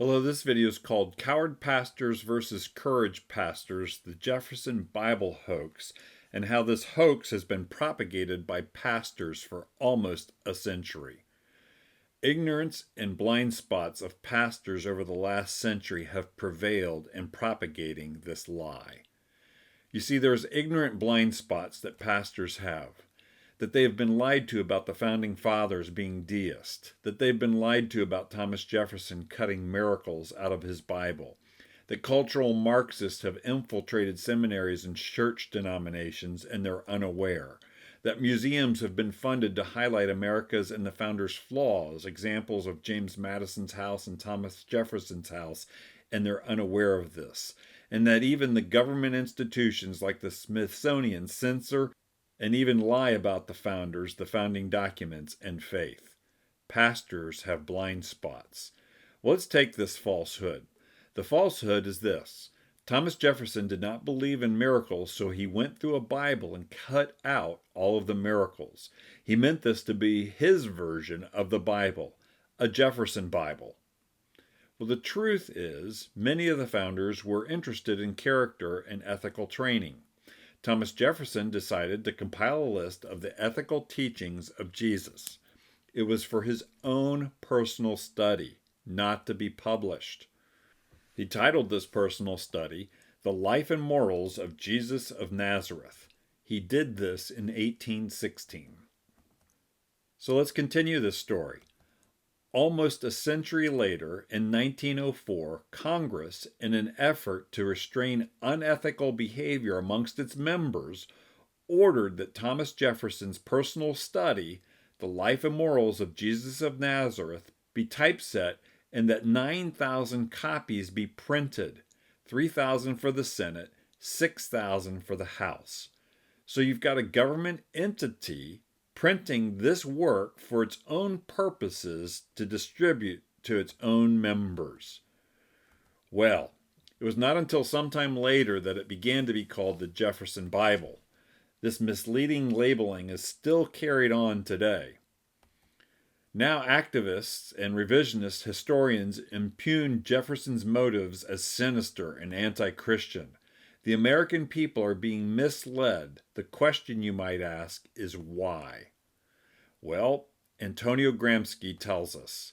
Hello, this video is called Coward Pastors versus Courage Pastors, the Jefferson Bible Hoax, and how this hoax has been propagated by pastors for almost a century. Ignorance and blind spots of pastors over the last century have prevailed in propagating this lie. You see, there's ignorant blind spots that pastors have. That they have been lied to about the founding fathers being deists, that they've been lied to about Thomas Jefferson cutting miracles out of his Bible, that cultural Marxists have infiltrated seminaries and church denominations and they're unaware, that museums have been funded to highlight America's and the founders' flaws, examples of James Madison's house and Thomas Jefferson's house, and they're unaware of this, and that even the government institutions like the Smithsonian censor and even lie about the founders, the founding documents, and faith. Pastors have blind spots. Well, let's take this falsehood. The falsehood is this: Thomas Jefferson did not believe in miracles, so he went through a Bible and cut out all of the miracles. He meant this to be his version of the Bible, a Jefferson Bible. Well, the truth is, many of the founders were interested in character and ethical training. Thomas Jefferson decided to compile a list of the ethical teachings of Jesus. It was for his own personal study, not to be published. He titled this personal study, The Life and Morals of Jesus of Nazareth. He did this in 1816. So let's continue this story. Almost a century later, in 1904, Congress, in an effort to restrain unethical behavior amongst its members, ordered that Thomas Jefferson's personal study, The Life and Morals of Jesus of Nazareth, be typeset and that 9,000 copies be printed, 3,000 for the Senate, 6,000 for the House. So you've got a government entity printing this work for its own purposes to distribute to its own members. Well, it was not until sometime later that it began to be called the Jefferson Bible. This misleading labeling is still carried on today. Now activists and revisionist historians impugn Jefferson's motives as sinister and anti-Christian. The American people are being misled. The question you might ask is why? Well, Antonio Gramsci tells us,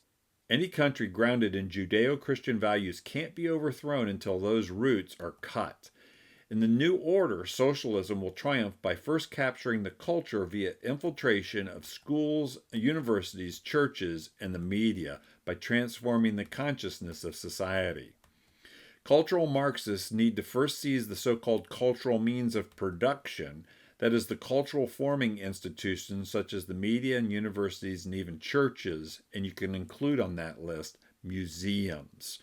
any country grounded in Judeo-Christian values can't be overthrown until those roots are cut. In the new order, socialism will triumph by first capturing the culture via infiltration of schools, universities, churches, and the media by transforming the consciousness of society. Cultural Marxists need to first seize the so-called cultural means of production, that is, the cultural forming institutions such as the media and universities and even churches, and you can include on that list museums.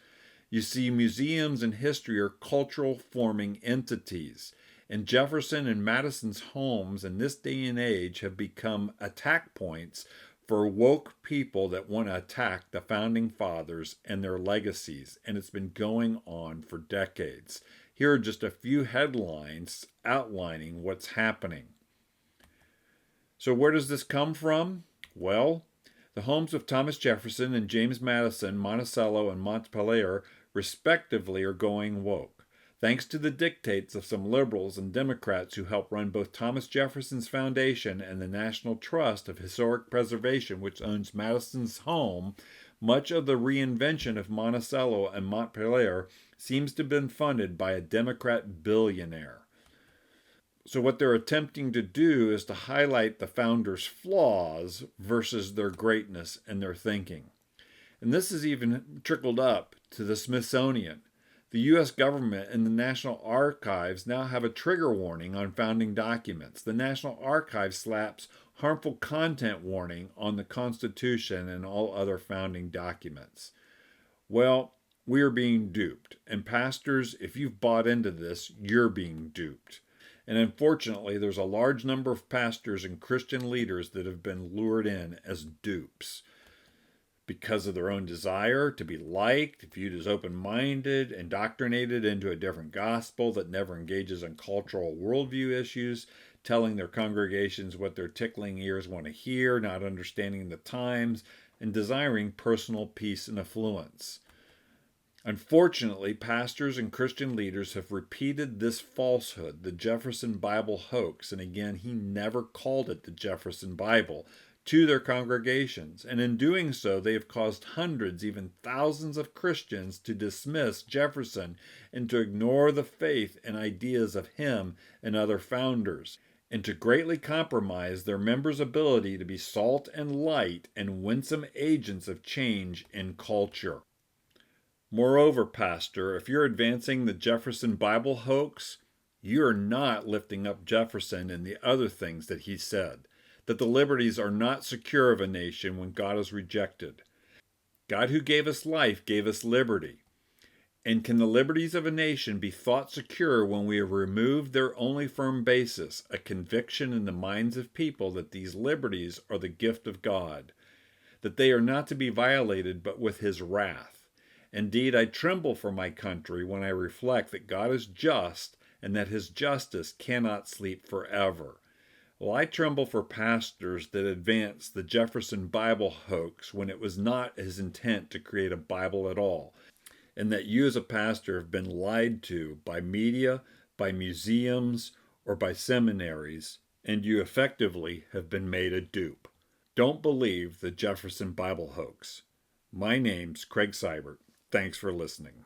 You see, museums and history are cultural forming entities, and Jefferson and Madison's homes in this day and age have become attack points for woke people that want to attack the founding fathers and their legacies, and it's been going on for decades. Here are just a few headlines outlining what's happening. So where does this come from? Well, the homes of Thomas Jefferson and James Madison, Monticello, and Montpelier, respectively, are going woke, thanks to the dictates of some liberals and Democrats who helped run both Thomas Jefferson's Foundation and the National Trust of Historic Preservation, which owns Madison's home. Much of the reinvention of Monticello and Montpelier seems to have been funded by a Democrat billionaire. So what they're attempting to do is to highlight the founders' flaws versus their greatness and their thinking. And this has even trickled up to the Smithsonian. The U.S. government and the National Archives now have a trigger warning on founding documents. The National Archives slaps harmful content warning on the Constitution and all other founding documents. Well, we are being duped. And pastors, if you've bought into this, you're being duped. And unfortunately, there's a large number of pastors and Christian leaders that have been lured in as dupes because of their own desire to be liked, viewed as open-minded, indoctrinated into a different gospel that never engages in cultural worldview issues, telling their congregations what their tickling ears want to hear, not understanding the times, and desiring personal peace and affluence. Unfortunately, pastors and Christian leaders have repeated this falsehood, the Jefferson Bible hoax, and again, he never called it the Jefferson Bible, to their congregations. And in doing so, they have caused hundreds, even thousands of Christians to dismiss Jefferson and to ignore the faith and ideas of him and other founders, and to greatly compromise their members' ability to be salt and light and winsome agents of change in culture. Moreover, Pastor, if you're advancing the Jefferson Bible hoax, you're not lifting up Jefferson and the other things that he said, that the liberties are not secure of a nation when God is rejected. God who gave us life gave us liberty. And can the liberties of a nation be thought secure when we have removed their only firm basis, a conviction in the minds of people that these liberties are the gift of God, that they are not to be violated but with his wrath? Indeed, I tremble for my country when I reflect that God is just and that his justice cannot sleep forever. Well, I tremble for pastors that advance the Jefferson Bible hoax when it was not his intent to create a Bible at all, and that you as a pastor have been lied to by media, by museums, or by seminaries, and you effectively have been made a dupe. Don't believe the Jefferson Bible hoax. My name's Craig Seibert. Thanks for listening.